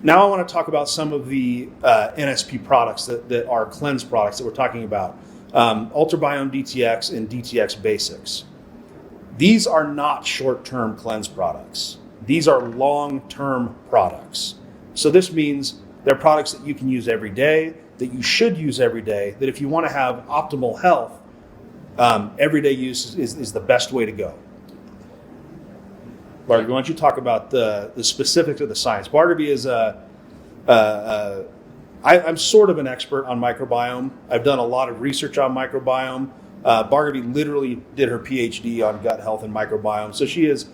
Now I want to talk about some of the NSP products that are cleanse products that we're talking about. UltraBiome DTX and DTX Basics. These are not short-term cleanse products. These are long-term products. So this means they're products that you can use every day, that you should use every day, that if you want to have optimal health, everyday use is the best way to go. Bhargavi, why don't you talk about the specifics of the science? Bhargavi is I'm sort of an expert on microbiome. I've done a lot of research on microbiome. Bhargavi literally did her PhD on gut health and microbiome, so she is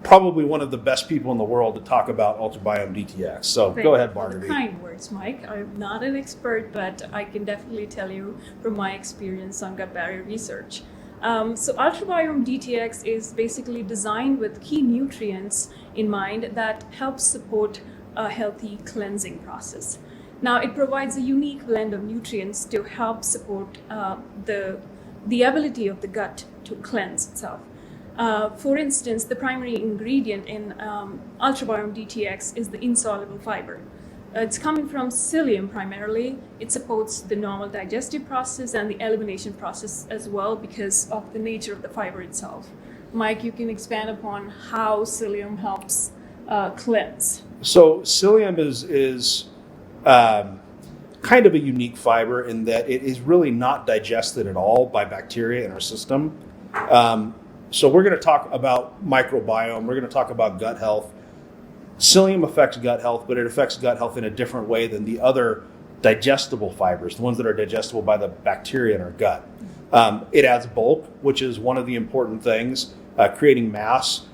probably one of the best people in the world to talk about UltraBiome DTX. So go ahead, Bhargavi. Kind words, Mike. I'm not an expert, but I can definitely tell you from my experience on gut barrier research. So UltraBiome DTX is basically designed with key nutrients in mind that help support a healthy cleansing process. Now, it provides a unique blend of nutrients to help support the ability of the gut to cleanse itself. For instance, the primary ingredient in UltraBiome DTX is the insoluble fiber. It's coming from psyllium primarily. It supports the normal digestive process and the elimination process as well because of the nature of the fiber itself. Mike, you can expand upon how psyllium helps cleanse. So psyllium is kind of a unique fiber in that it is really not digested at all by bacteria in our system. So we're going to talk about microbiome. We're going to talk about gut health. Psyllium affects gut health, but it affects gut health in a different way than the other digestible fibers, the ones that are digestible by the bacteria in our gut. It adds bulk, which is one of the important things, creating mass.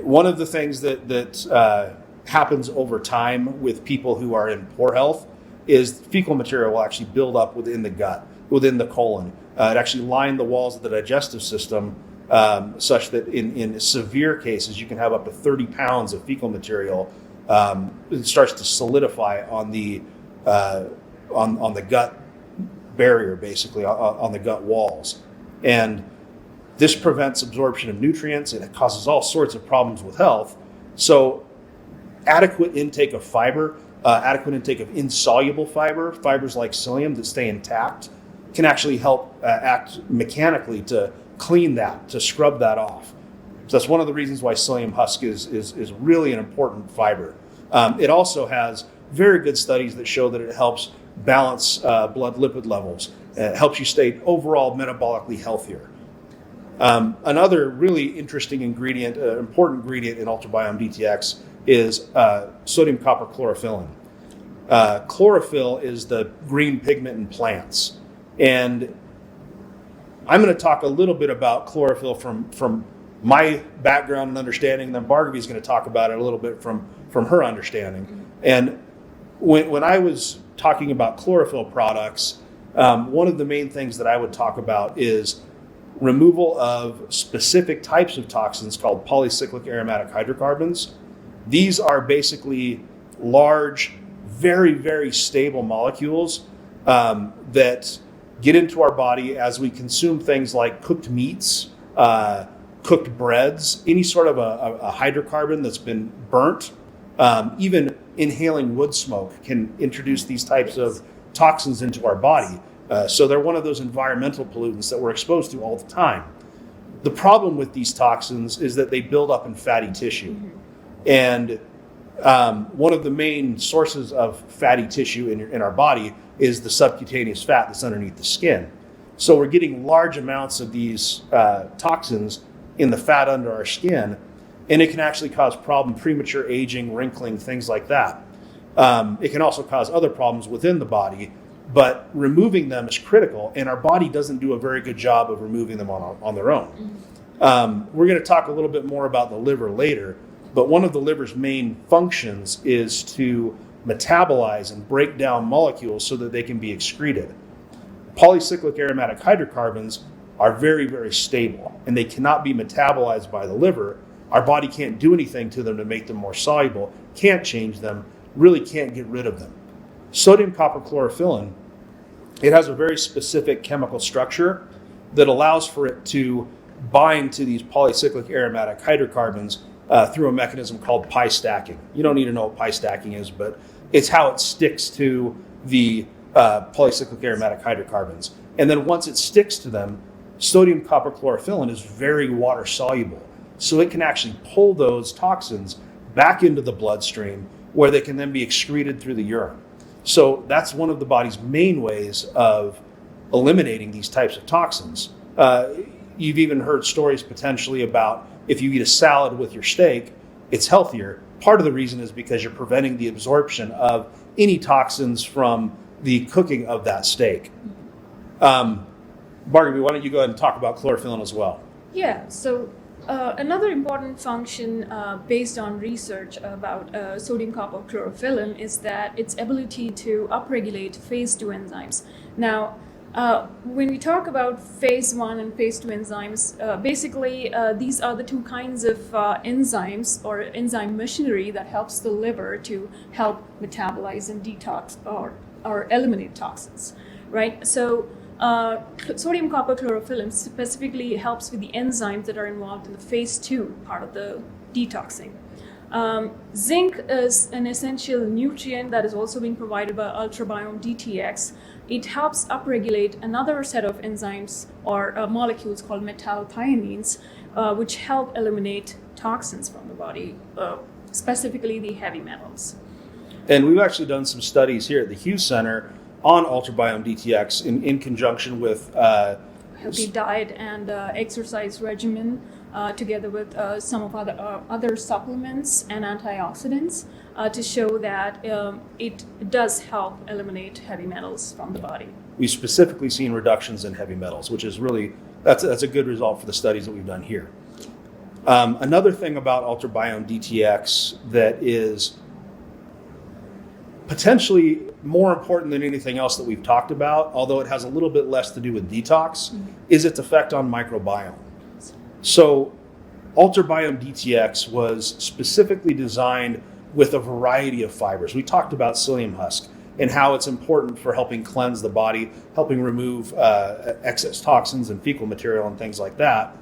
One of the things that happens over time with people who are in poor health is fecal material will actually build up within the gut, within the colon. It actually line the walls of the digestive system such that in severe cases you can have up to 30 pounds of fecal material. It starts to solidify on the gut barrier, basically on the gut walls, and this prevents absorption of nutrients. It causes all sorts of problems with health. So adequate intake of fiber, adequate intake of insoluble fiber, fibers like psyllium that stay intact, can actually help act mechanically to clean that, to scrub that off. So that's one of the reasons why psyllium husk is really an important fiber. It also has very good studies that show that it helps balance blood lipid levels. It helps you stay overall metabolically healthier. Another really interesting ingredient, important ingredient in UltraBiome DTX is sodium copper chlorophyllin. Chlorophyll is the green pigment in plants. And I'm going to talk a little bit about chlorophyll from my background and understanding, and then Bhargavi is going to talk about it a little bit from her understanding. And when I was talking about chlorophyll products, one of the main things that I would talk about is removal of specific types of toxins called polycyclic aromatic hydrocarbons. These are basically large, very, very stable molecules that get into our body as we consume things like cooked meats, cooked breads, any sort of a hydrocarbon that's been burnt. Even inhaling wood smoke can introduce these types of toxins into our body. So they're one of those environmental pollutants that we're exposed to all the time. The problem with these toxins is that they build up in fatty tissue. And one of the main sources of fatty tissue in our body is the subcutaneous fat that's underneath the skin. So we're getting large amounts of these toxins in the fat under our skin, and it can actually cause premature aging, wrinkling, things like that. It can also cause other problems within the body, but removing them is critical, and our body doesn't do a very good job of removing them on their own. We're going to talk a little bit more about the liver later, but one of the liver's main functions is to metabolize and break down molecules so that they can be excreted. Polycyclic aromatic hydrocarbons are very, very stable, and they cannot be metabolized by the liver. Our body can't do anything to them to make them more soluble, can't change them, really can't get rid of them. Sodium copper chlorophyllin, it has a very specific chemical structure that allows for it to bind to these polycyclic aromatic hydrocarbons through a mechanism called pi stacking. You don't need to know what pi stacking is, but it's how it sticks to the polycyclic aromatic hydrocarbons. And then once it sticks to them, sodium copper chlorophyllin is very water soluble. So it can actually pull those toxins back into the bloodstream where they can then be excreted through the urine. So that's one of the body's main ways of eliminating these types of toxins. You've even heard stories potentially about if you eat a salad with your steak, it's healthier. Part of the reason is because you're preventing the absorption of any toxins from the cooking of that steak. Bhargavi, why don't you go ahead and talk about chlorophyllin as well? Yeah, so another important function based on research about sodium copper chlorophyllin is that its ability to upregulate phase 2 enzymes. Now, when we talk about phase 1 and phase 2 enzymes, basically these are the two kinds of enzymes or enzyme machinery that helps the liver to help metabolize and detox or eliminate toxins, right? So sodium copper chlorophyllin specifically helps with the enzymes that are involved in the phase 2 part of the detoxing. Zinc is an essential nutrient that is also being provided by UltraBiome DTX. It helps upregulate another set of enzymes or molecules called metallothioneins, which help eliminate toxins from the body, specifically the heavy metals. And we've actually done some studies here at the Hughes Center on UltraBiome DTX in conjunction with healthy diet and exercise regimen, together with some of other supplements and antioxidants, to show that it does help eliminate heavy metals from the body. We've specifically seen reductions in heavy metals, which is really, that's a good result for the studies that we've done here. Another thing about UltraBiome DTX that is potentially more important than anything else that we've talked about, although it has a little bit less to do with detox, is its effect on microbiome. So UltraBiome DTX was specifically designed with a variety of fibers. We talked about psyllium husk and how it's important for helping cleanse the body, helping remove excess toxins and fecal material and things like that.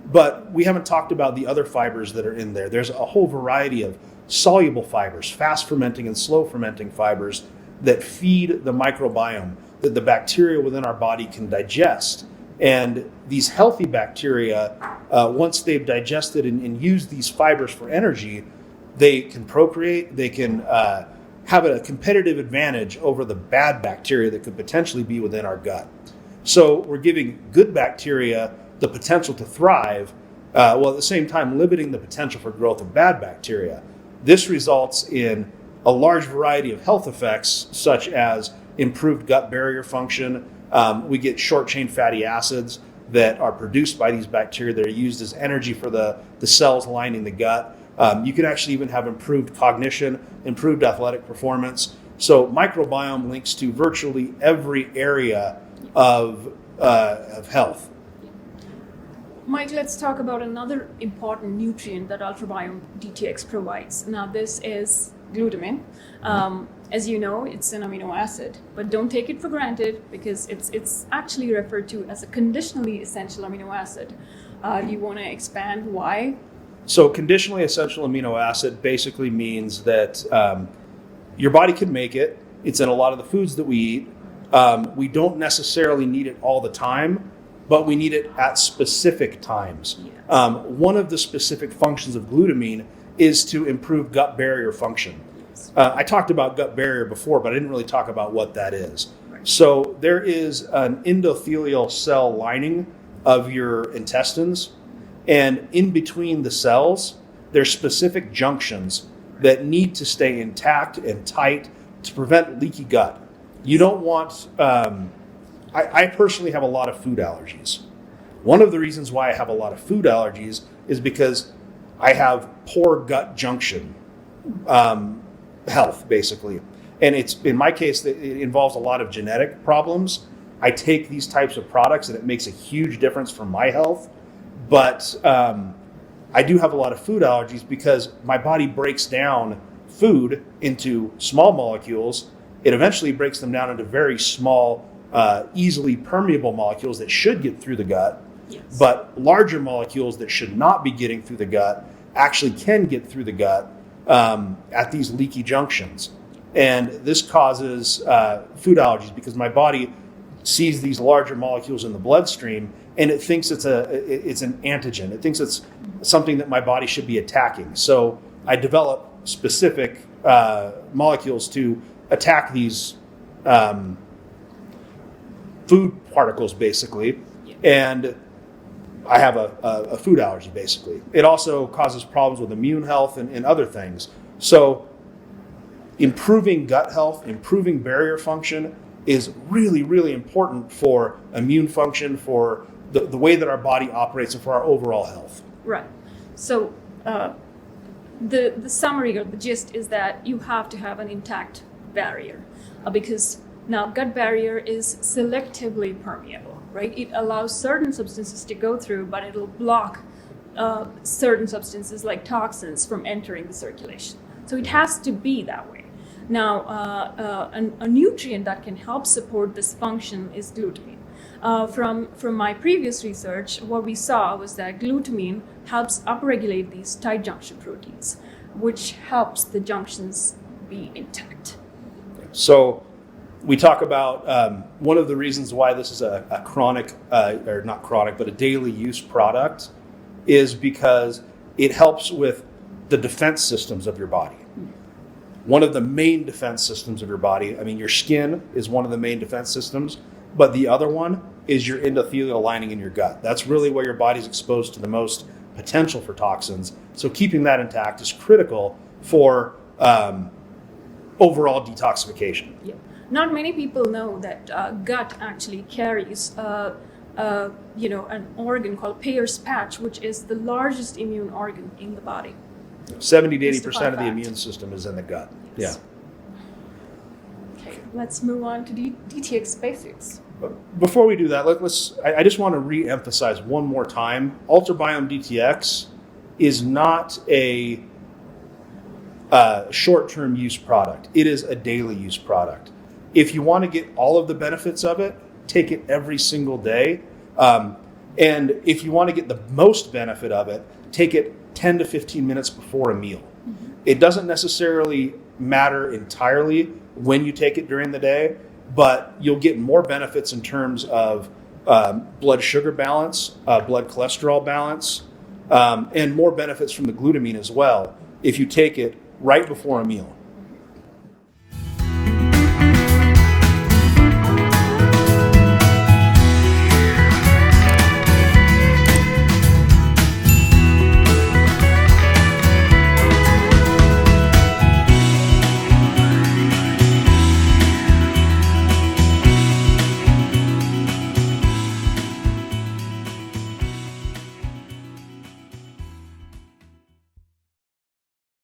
But we haven't talked about the other fibers that are in there. There's a whole variety of soluble fibers, fast fermenting and slow fermenting fibers that feed the microbiome that the bacteria within our body can digest. And these healthy bacteria, once they've digested and used these fibers for energy, they can procreate, they can have a competitive advantage over the bad bacteria that could potentially be within our gut. So we're giving good bacteria the potential to thrive, while at the same time limiting the potential for growth of bad bacteria. This results in a large variety of health effects, such as improved gut barrier function. We get short-chain fatty acids that are produced by these bacteria that are used as energy for the cells lining the gut. You can actually even have improved cognition, improved athletic performance. So microbiome links to virtually every area of health. Mike, let's talk about another important nutrient that UltraBiome DTX provides. Now, this is glutamine. As you know, it's an amino acid, but don't take it for granted because it's actually referred to as a conditionally essential amino acid. Do you want to expand why? So conditionally essential amino acid basically means that your body can make it. It's in a lot of the foods that we eat. We don't necessarily need it all the time, but we need it at specific times. Yeah. One of the specific functions of glutamine is to improve gut barrier function. I talked about gut barrier before, but I didn't really talk about what that is. Right. So there is an endothelial cell lining of your intestines, and in between the cells, there's specific junctions that need to stay intact and tight to prevent leaky gut. You don't want, I personally have a lot of food allergies. One of the reasons why I have a lot of food allergies is because I have poor gut junction health, basically. And it's, in my case, it involves a lot of genetic problems. I take these types of products and it makes a huge difference for my health. But I do have a lot of food allergies because my body breaks down food into small molecules. It eventually breaks them down into very small, easily permeable molecules that should get through the gut. Yes. But larger molecules that should not be getting through the gut actually can get through the gut at these leaky junctions. And this causes food allergies because my body sees these larger molecules in the bloodstream and it thinks it's an antigen. It thinks it's something that my body should be attacking. So I develop specific molecules to attack these food particles, basically, and I have a food allergy, basically. It also causes problems with immune health and other things. So improving gut health, improving barrier function is really, really important for immune function, for the way that our body operates, and for our overall health. Right. So the summary or the gist is that you have to have an intact barrier because now gut barrier is selectively permeable, right? It allows certain substances to go through, but it'll block certain substances like toxins from entering the circulation. So it has to be that way. Now, a nutrient that can help support this function is glutamine. From my previous research, what we saw was that glutamine helps upregulate these tight junction proteins, which helps the junctions be intact. So we talk about one of the reasons why this is a chronic, or not chronic, but a daily use product is because it helps with the defense systems of your body. One of the main defense systems of your body, I mean, your skin is one of the main defense systems, but the other one is your endothelial lining in your gut. That's really where your body's exposed to the most potential for toxins. So keeping that intact is critical for overall detoxification. Yeah. Not many people know that gut actually carries an organ called Peyer's patch, which is the largest immune organ in the body. 70 to 80% of the immune system is in the gut. Yes. Yeah. Okay, let's move on to DTX basics. Before we do that, I just want to re-emphasize one more time, UltraBiome DTX is not a short-term use product. It is a daily use product. If you want to get all of the benefits of it, take it every single day. And if you want to get the most benefit of it, take it 10 to 15 minutes before a meal. Mm-hmm. It doesn't necessarily matter entirely when you take it during the day, but you'll get more benefits in terms of blood sugar balance, blood cholesterol balance, and more benefits from the glutamine as well if you take it right before a meal.